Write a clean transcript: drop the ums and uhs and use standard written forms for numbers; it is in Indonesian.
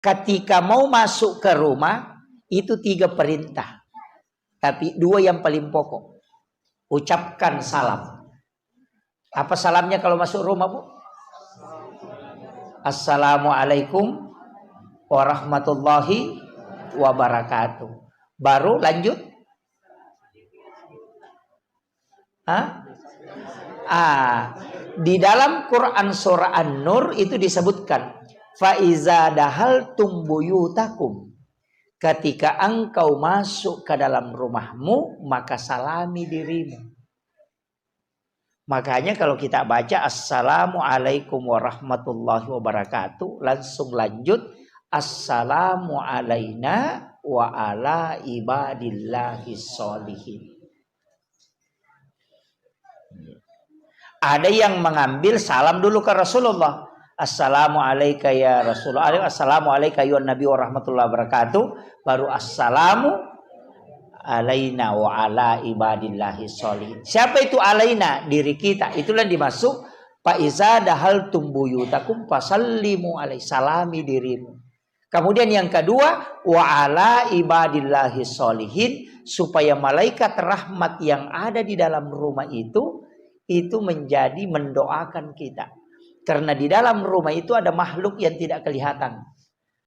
ketika mau masuk ke rumah itu 3 perintah. Tapi 2 yang paling pokok. Ucapkan salam. Apa salamnya kalau masuk rumah, Bu? Assalamualaikum warahmatullahi wabarakatuh. Baru lanjut. Di dalam Quran surah An-Nur itu disebutkan, fa iza dahaltum buyutakum, ketika engkau masuk ke dalam rumahmu maka salami dirimu. Makanya kalau kita baca assalamualaikum warahmatullahi wabarakatuh, langsung lanjut assalamu alaina wa ala ibadillahi sholihin. Ada yang mengambil salam dulu ke Rasulullah. Assalamu alayka ya Rasulullah. Assalamu alayka ya Nabi wa rahmatullahi wabarakatuh. Baru assalamu alaina wa ala ibadillahi sholihin. Siapa itu alaina? Diri kita. Itulah dimasuk fa iza dahaltum buyutakum fasallimu alaihi, salami dirimu. Kemudian yang kedua, wa ala ibadillahi sholihin, supaya malaikat rahmat yang ada di dalam rumah itu menjadi mendoakan kita. Karena di dalam rumah itu ada makhluk yang tidak kelihatan.